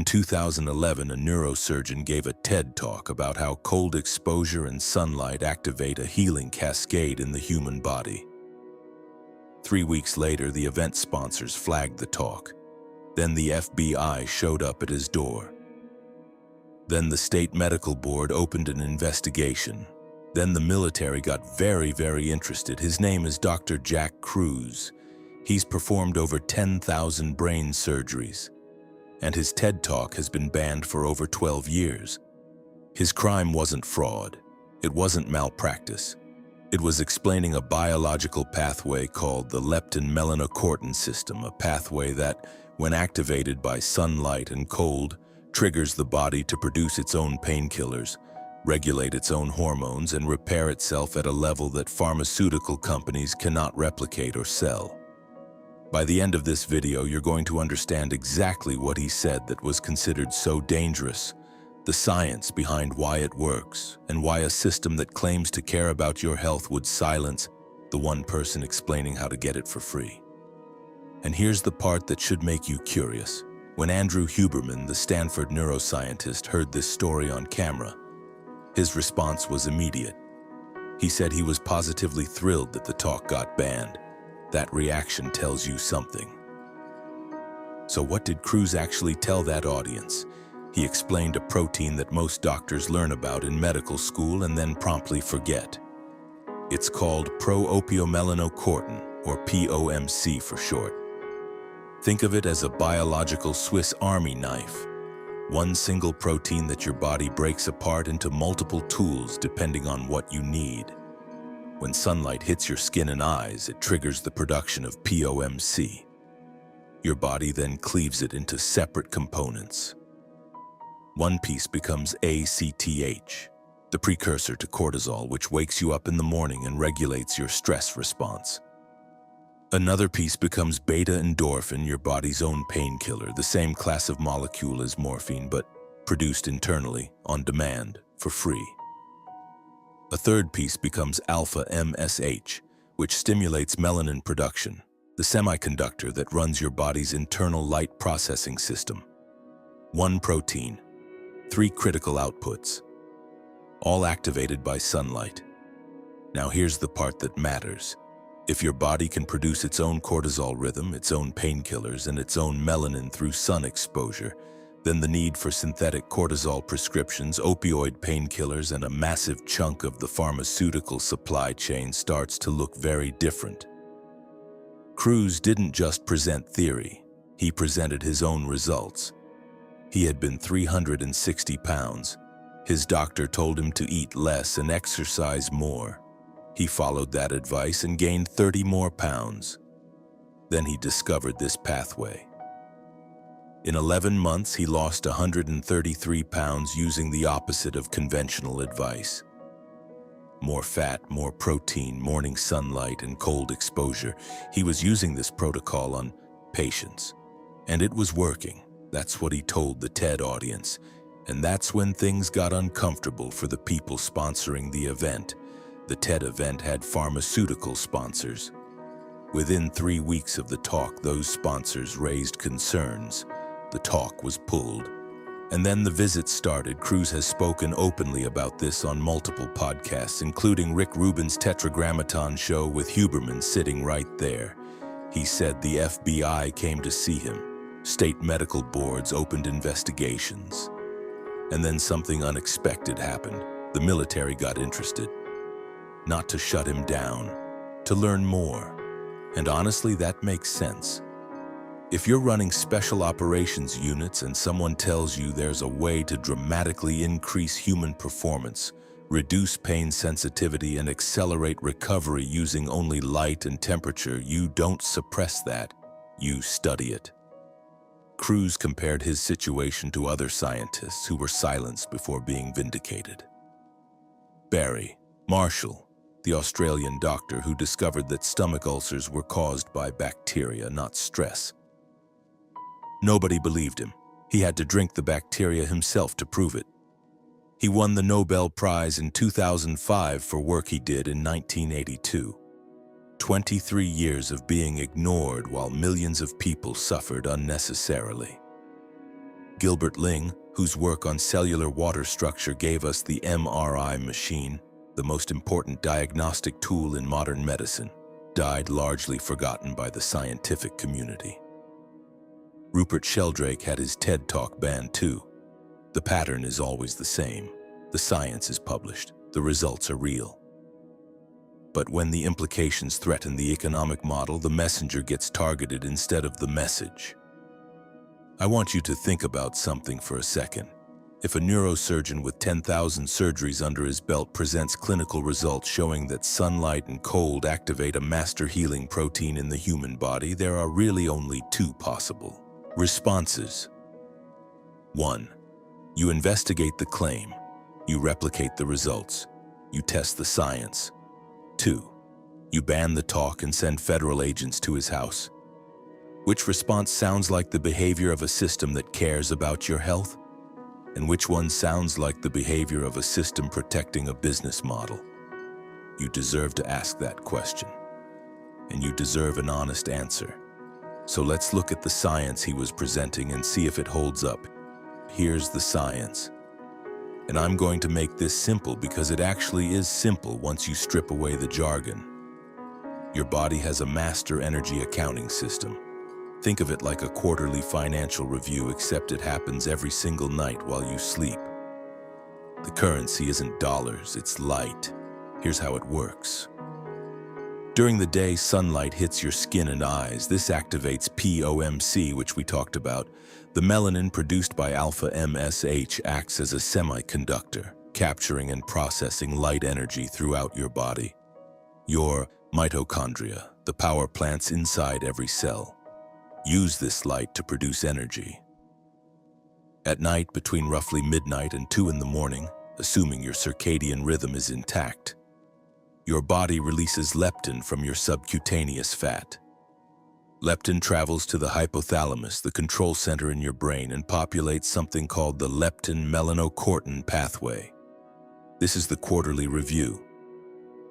2011, a neurosurgeon gave a TED Talk about how cold exposure and sunlight activate a healing cascade in the human body. 3 weeks later, the event sponsors flagged the talk. Then the FBI showed up at his door. Then the state medical board opened an investigation. Then the military got very interested. His name is Dr. Jack Kruse. He's performed over 10,000 brain surgeries. And his TED Talk has been banned for over 12 years. His crime wasn't fraud. It wasn't malpractice. It was explaining a biological pathway called the leptin-melanocortin system, a pathway that, when activated by sunlight and cold, triggers the body to produce its own painkillers, regulate its own hormones, and repair itself at a level that pharmaceutical companies cannot replicate or sell. By the end of this video, you're going to understand exactly what he said that was considered so dangerous, the science behind why it works, and why a system that claims to care about your health would silence the one person explaining how to get it for free. And here's the part that should make you curious. When Andrew Huberman, the Stanford neuroscientist, heard this story on camera, his response was immediate. He said he was positively thrilled that the talk got banned. That reaction tells you something. So what did Kruse actually tell that audience? He explained a protein that most doctors learn about in medical school and then promptly forget. It's called pro-opiomelanocortin, or POMC for short. Think of it as a biological Swiss Army knife. One single protein that your body breaks apart into multiple tools depending on what you need. When sunlight hits your skin and eyes, it triggers the production of POMC. Your body then cleaves it into separate components. One piece becomes ACTH, the precursor to cortisol, which wakes you up in the morning and regulates your stress response. Another piece becomes beta-endorphin, your body's own painkiller, the same class of molecule as morphine, but produced internally, on demand, for free. A third piece becomes alpha-MSH, which stimulates melanin production, the semiconductor that runs your body's internal light processing system. One protein, 3 critical outputs, all activated by sunlight. Now here's the part that matters. If your body can produce its own cortisol rhythm, its own painkillers, and its own melanin through sun exposure, then the need for synthetic cortisol prescriptions, opioid painkillers, and a massive chunk of the pharmaceutical supply chain starts to look very different. Kruse didn't just present theory, he presented his own results. He had been 360 pounds. His doctor told him to eat less and exercise more. He followed that advice and gained 30 more pounds. Then he discovered this pathway. In 11 months, he lost 133 pounds using the opposite of conventional advice. More fat, more protein, morning sunlight, and cold exposure. He was using this protocol on patients. And it was working. That's what he told the TED audience. And that's when things got uncomfortable for the people sponsoring the event. The TED event had pharmaceutical sponsors. Within 3 weeks of the talk, those sponsors raised concerns. The talk was pulled. And then the visits started. Kruse has spoken openly about this on multiple podcasts, including Rick Rubin's Tetragrammaton show with Huberman sitting right there. He said the FBI came to see him. State medical boards opened investigations. And then something unexpected happened. The military got interested. Not to shut him down, to learn more. And honestly, that makes sense. If you're running special operations units and someone tells you there's a way to dramatically increase human performance, reduce pain sensitivity, and accelerate recovery using only light and temperature, you don't suppress that, you study it. Kruse compared his situation to other scientists who were silenced before being vindicated. Barry Marshall, the Australian doctor who discovered that stomach ulcers were caused by bacteria, not stress. Nobody believed him. He had to drink the bacteria himself to prove it. He won the Nobel Prize in 2005 for work he did in 1982. 23 years of being ignored while millions of people suffered unnecessarily. Gilbert Ling, whose work on cellular water structure gave us the MRI machine, the most important diagnostic tool in modern medicine, died largely forgotten by the scientific community. Rupert Sheldrake had his TED Talk banned too. The pattern is always the same. The science is published. The results are real. But when the implications threaten the economic model, the messenger gets targeted instead of the message. I want you to think about something for a second. If a neurosurgeon with 10,000 surgeries under his belt presents clinical results showing that sunlight and cold activate a master healing protein in the human body, there are really only two possible responses. 1. You investigate the claim. You replicate the results. You test the science. 2. You ban the talk and send federal agents to his house. Which response sounds like the behavior of a system that cares about your health? And which one sounds like the behavior of a system protecting a business model? You deserve to ask that question. And you deserve an honest answer. So let's look at the science he was presenting and see if it holds up. Here's the science. And I'm going to make this simple because it actually is simple once you strip away the jargon. Your body has a master energy accounting system. Think of it like a quarterly financial review, except it happens every single night while you sleep. The currency isn't dollars, it's light. Here's how it works. During the day, sunlight hits your skin and eyes. This activates POMC, which we talked about. The melanin produced by alpha MSH acts as a semiconductor, capturing and processing light energy throughout your body. Your mitochondria, the power plants inside every cell, use this light to produce energy. At night, between roughly midnight and 2 in the morning, assuming your circadian rhythm is intact, your body releases leptin from your subcutaneous fat. Leptin travels to the hypothalamus, the control center in your brain, and populates something called the leptin-melanocortin pathway. This is the quarterly review.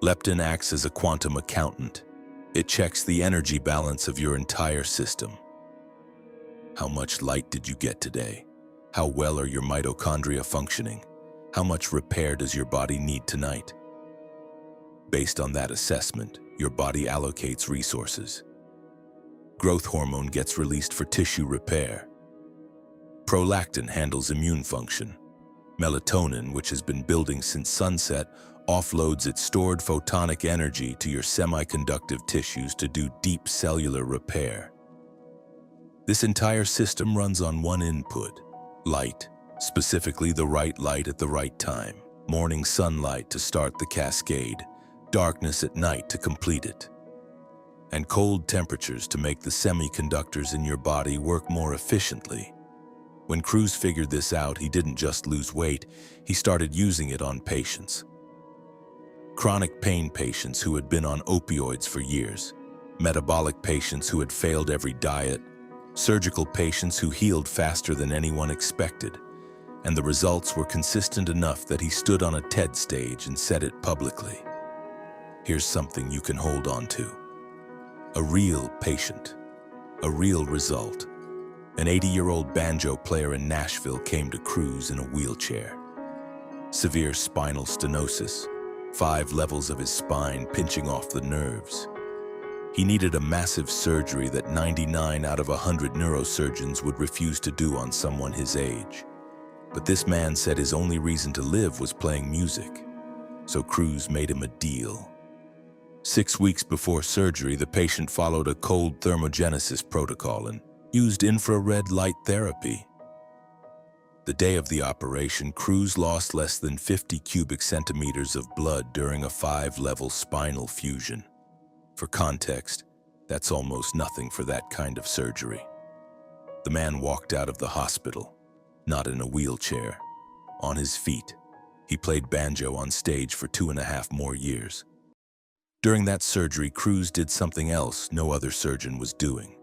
Leptin acts as a quantum accountant. It checks the energy balance of your entire system. How much light did you get today? How well are your mitochondria functioning? How much repair does your body need tonight? Based on that assessment, your body allocates resources. Growth hormone gets released for tissue repair. Prolactin handles immune function. Melatonin, which has been building since sunset, offloads its stored photonic energy to your semiconductive tissues to do deep cellular repair. This entire system runs on one input: light, specifically the right light at the right time. Morning sunlight to start the cascade, darkness at night to complete it, and cold temperatures to make the semiconductors in your body work more efficiently. When Kruse figured this out, he didn't just lose weight, he started using it on patients. Chronic pain patients who had been on opioids for years, metabolic patients who had failed every diet, surgical patients who healed faster than anyone expected, and the results were consistent enough that he stood on a TED stage and said it publicly. Here's something you can hold on to. A real patient. A real result. An 80-year-old banjo player in Nashville came to Kruse in a wheelchair. Severe spinal stenosis, 5 levels of his spine pinching off the nerves. He needed a massive surgery that 99 out of 100 neurosurgeons would refuse to do on someone his age. But this man said his only reason to live was playing music. So Kruse made him a deal. 6 weeks before surgery, the patient followed a cold thermogenesis protocol and used infrared light therapy. The day of the operation, Kruse lost less than 50 cubic centimeters of blood during a 5-level spinal fusion. For context, that's almost nothing for that kind of surgery. The man walked out of the hospital, not in a wheelchair, on his feet. He played banjo on stage for 2.5 more years. During that surgery, Kruse did something else no other surgeon was doing.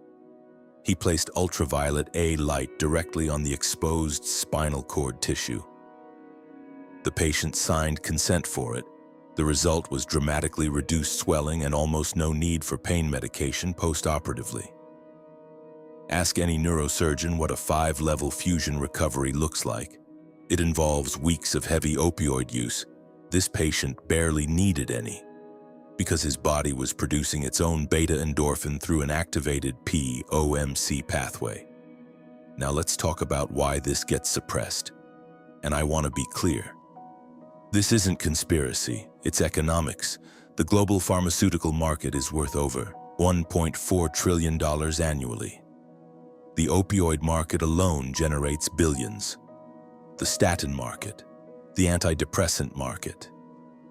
He placed ultraviolet A light directly on the exposed spinal cord tissue. The patient signed consent for it. The result was dramatically reduced swelling and almost no need for pain medication post-operatively. Ask any neurosurgeon what a 5-level fusion recovery looks like. It involves weeks of heavy opioid use. This patient barely needed any, because his body was producing its own beta-endorphin through an activated POMC pathway. Now let's talk about why this gets suppressed. And I want to be clear. This isn't conspiracy, it's economics. The global pharmaceutical market is worth over $1.4 trillion annually. The opioid market alone generates billions. The statin market, the antidepressant market,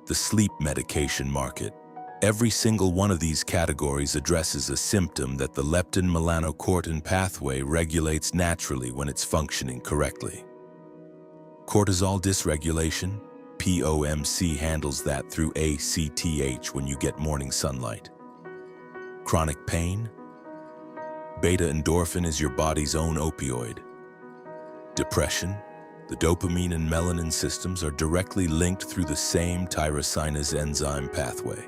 the sleep medication market. Every single one of these categories addresses a symptom that the leptin-melanocortin pathway regulates naturally when it's functioning correctly. Cortisol dysregulation, POMC, handles that through ACTH when you get morning sunlight. Chronic pain, beta-endorphin is your body's own opioid. Depression, the dopamine and melanin systems are directly linked through the same tyrosinase enzyme pathway.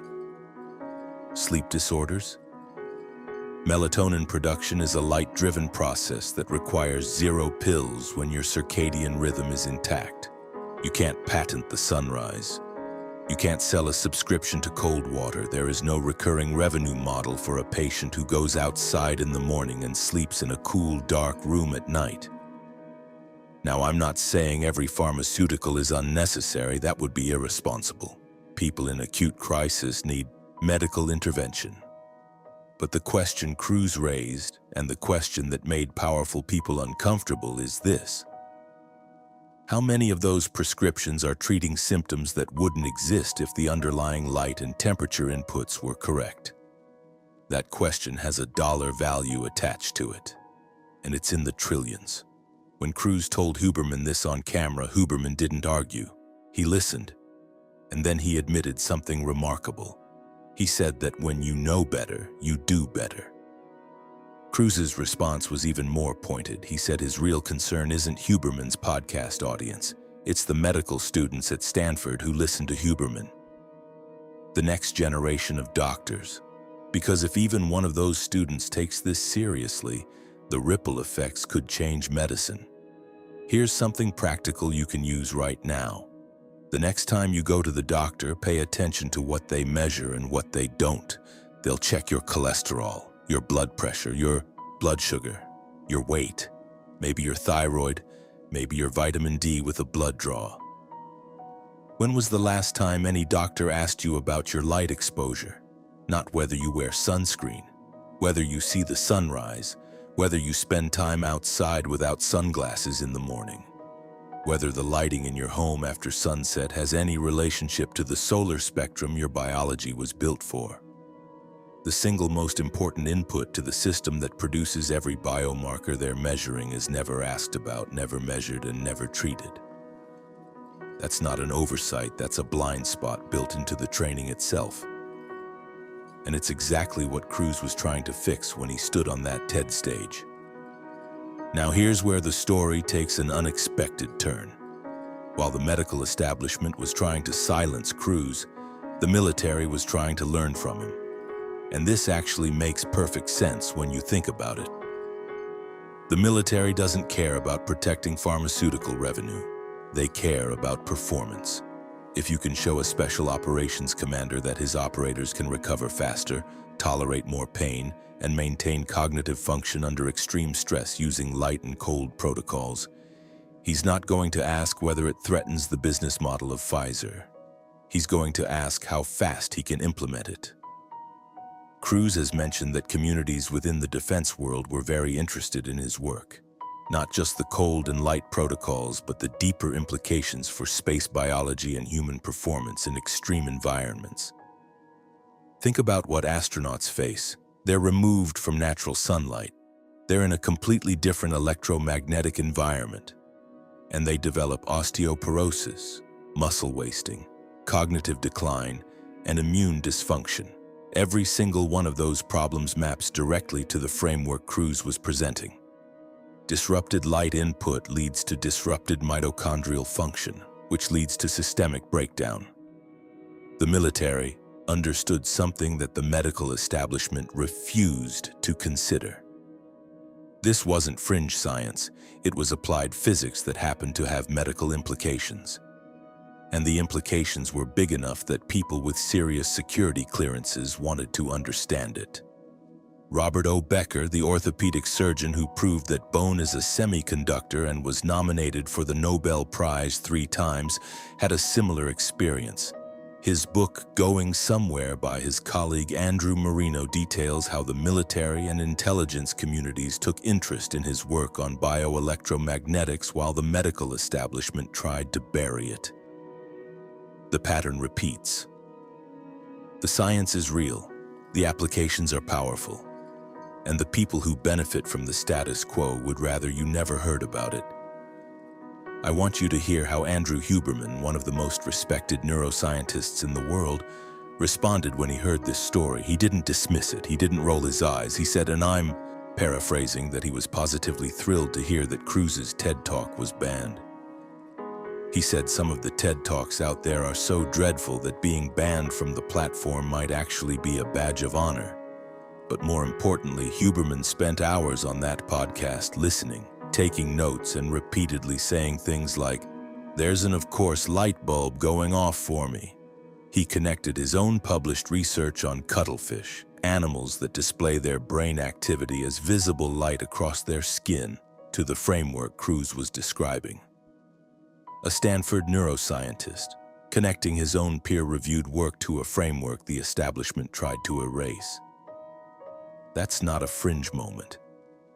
Sleep disorders, melatonin production is a light-driven process that requires 0 pills when your circadian rhythm is intact. You can't patent the sunrise. You can't sell a subscription to cold water. There is no recurring revenue model for a patient who goes outside in the morning and sleeps in a cool, dark room at night. Now, I'm not saying every pharmaceutical is unnecessary. That would be irresponsible. People in acute crisis need medical intervention. But the question Kruse raised, and the question that made powerful people uncomfortable, is this: how many of those prescriptions are treating symptoms that wouldn't exist if the underlying light and temperature inputs were correct? That question has a dollar value attached to it, and it's in the trillions. When Kruse told Huberman this on camera, Huberman didn't argue. He listened, and then he admitted something remarkable. He said that when you know better, you do better. Kruse's response was even more pointed. He said his real concern isn't Huberman's podcast audience. It's the medical students at Stanford who listen to Huberman. The next generation of doctors. Because if even one of those students takes this seriously, the ripple effects could change medicine. Here's something practical you can use right now. The next time you go to the doctor, pay attention to what they measure and what they don't. They'll check your cholesterol, your blood pressure, your blood sugar, your weight, maybe your thyroid, maybe your vitamin D with a blood draw. When was the last time any doctor asked you about your light exposure? Not whether you wear sunscreen, whether you see the sunrise, whether you spend time outside without sunglasses in the morning, whether the lighting in your home after sunset has any relationship to the solar spectrum your biology was built for. The single most important input to the system that produces every biomarker they're measuring is never asked about, never measured, and never treated. That's not an oversight, that's a blind spot built into the training itself. And it's exactly what Kruse was trying to fix when he stood on that TED stage. Now here's where the story takes an unexpected turn. While the medical establishment was trying to silence Kruse, the military was trying to learn from him. And this actually makes perfect sense when you think about it. The military doesn't care about protecting pharmaceutical revenue. They care about performance. If you can show a special operations commander that his operators can recover faster, tolerate more pain, and maintain cognitive function under extreme stress using light and cold protocols, he's not going to ask whether it threatens the business model of Pfizer. He's going to ask how fast he can implement it. Kruse has mentioned that communities within the defense world were very interested in his work. Not just the cold and light protocols, but the deeper implications for space biology and human performance in extreme environments. Think about what astronauts face. They're removed from natural sunlight. They're in a completely different electromagnetic environment. And they develop osteoporosis, muscle wasting, cognitive decline, and immune dysfunction. Every single one of those problems maps directly to the framework Kruse was presenting. Disrupted light input leads to disrupted mitochondrial function, which leads to systemic breakdown. The military understood something that the medical establishment refused to consider. This wasn't fringe science, it was applied physics that happened to have medical implications. And the implications were big enough that people with serious security clearances wanted to understand it. Robert O. Becker, the orthopedic surgeon who proved that bone is a semiconductor and was nominated for the Nobel Prize 3 times, had a similar experience. His book, Going Somewhere, by his colleague Andrew Marino, details how the military and intelligence communities took interest in his work on bioelectromagnetics while the medical establishment tried to bury it. The pattern repeats. The science is real, the applications are powerful, and the people who benefit from the status quo would rather you never heard about it. I want you to hear how Andrew Huberman, one of the most respected neuroscientists in the world, responded when he heard this story. He didn't dismiss it, he didn't roll his eyes. He said, and I'm paraphrasing, that he was positively thrilled to hear that Kruse's TED Talk was banned. He said some of the TED Talks out there are so dreadful that being banned from the platform might actually be a badge of honor. But more importantly, Huberman spent hours on that podcast listening, taking notes, and repeatedly saying things like, "There's an of course light bulb going off for me." He connected his own published research on cuttlefish, animals that display their brain activity as visible light across their skin, to the framework Kruse was describing. A Stanford neuroscientist, connecting his own peer-reviewed work to a framework the establishment tried to erase. That's not a fringe moment.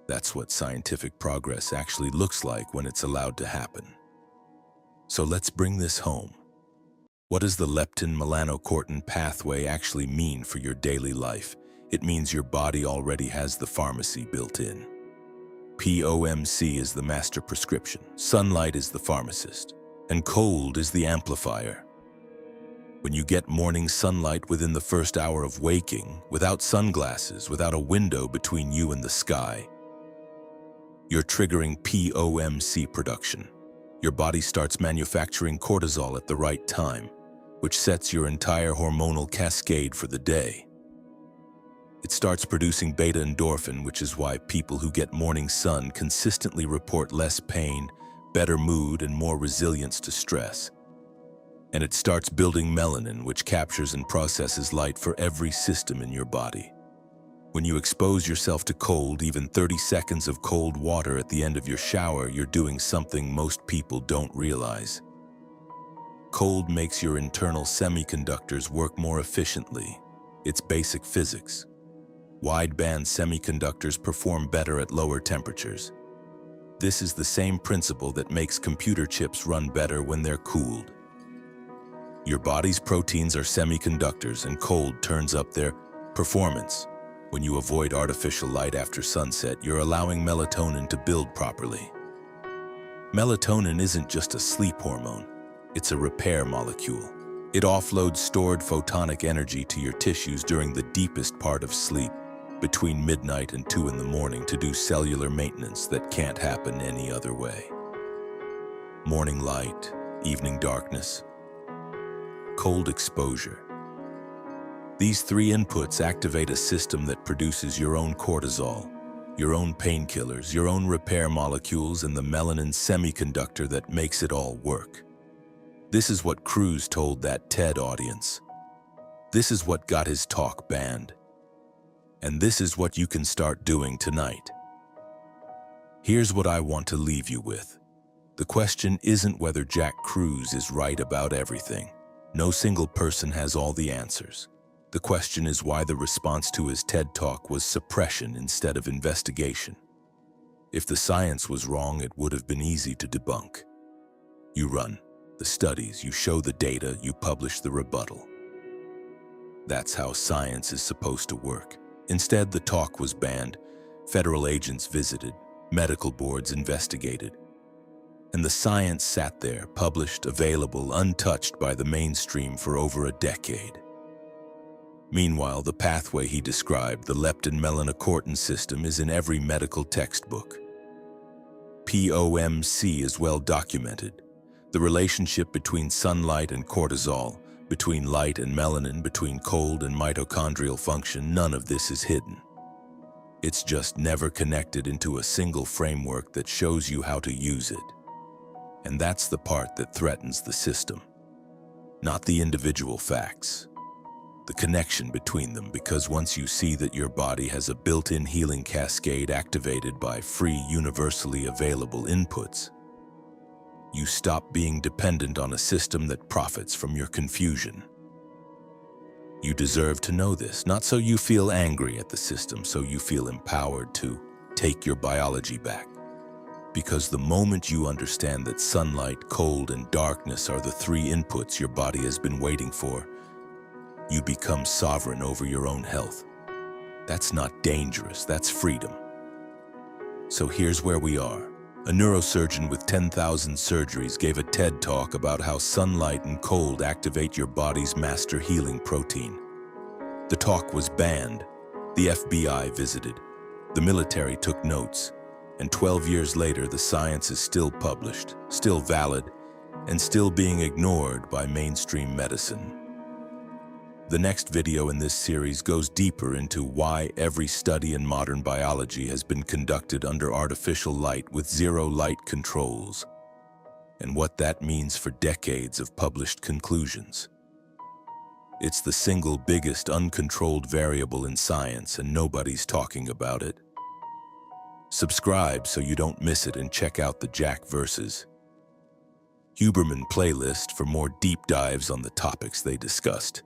That's what scientific progress actually looks like when it's allowed to happen. So let's bring this home. What does the leptin-melanocortin pathway actually mean for your daily life? It means your body already has the pharmacy built in. POMC is the master prescription, sunlight is the pharmacist, and cold is the amplifier. When you get morning sunlight within the first hour of waking, without sunglasses, without a window between you and the sky, you're triggering POMC production. Your body starts manufacturing cortisol at the right time, which sets your entire hormonal cascade for the day. It starts producing beta-endorphin, which is why people who get morning sun consistently report less pain, better mood, and more resilience to stress. And it starts building melanin, which captures and processes light for every system in your body. When you expose yourself to cold, even 30 seconds of cold water at the end of your shower, you're doing something most people don't realize. Cold makes your internal semiconductors work more efficiently. It's basic physics. Wideband semiconductors perform better at lower temperatures. This is the same principle that makes computer chips run better when they're cooled. Your body's proteins are semiconductors, and cold turns up their performance. When you avoid artificial light after sunset, you're allowing melatonin to build properly. Melatonin isn't just a sleep hormone, it's a repair molecule. It offloads stored photonic energy to your tissues during the deepest part of sleep, between midnight and 2 in the morning, to do cellular maintenance that can't happen any other way. Morning light, evening darkness, cold exposure. These 3 inputs activate a system that produces your own cortisol, your own painkillers, your own repair molecules, and the melanin semiconductor that makes it all work. This is what Kruse told that TED audience. This is what got his talk banned. And this is what you can start doing tonight. Here's what I want to leave you with. The question isn't whether Jack Kruse is right about everything. No single person has all the answers. The question is why the response to his TED Talk was suppression instead of investigation. If the science was wrong, it would have been easy to debunk. You run the studies, you show the data, you publish the rebuttal. That's how science is supposed to work. Instead, the talk was banned, federal agents visited, medical boards investigated, and the science sat there, published, available, untouched by the mainstream for over a decade. Meanwhile, the pathway he described, the leptin-melanocortin system, is in every medical textbook. POMC is well documented. The relationship between sunlight and cortisol, between light and melanin, between cold and mitochondrial function, none of this is hidden. It's just never connected into a single framework that shows you how to use it. And that's the part that threatens the system. Not the individual facts, the connection between them, because once you see that your body has a built-in healing cascade activated by free, universally available inputs, you stop being dependent on a system that profits from your confusion. You deserve to know this, not so you feel angry at the system, so you feel empowered to take your biology back. Because the moment you understand that sunlight, cold, and darkness are the three inputs your body has been waiting for, you become sovereign over your own health. That's not dangerous, that's freedom. So here's where we are. A neurosurgeon with 10,000 surgeries gave a TED Talk about how sunlight and cold activate your body's master healing protein. The talk was banned. The FBI visited. The military took notes. And 12 years later, the science is still published, still valid, and still being ignored by mainstream medicine. The next video in this series goes deeper into why every study in modern biology has been conducted under artificial light with zero light controls, and what that means for decades of published conclusions. It's the single biggest uncontrolled variable in science, and nobody's talking about it. Subscribe so you don't miss it, and check out the Jack vs. Huberman playlist for more deep dives on the topics they discussed.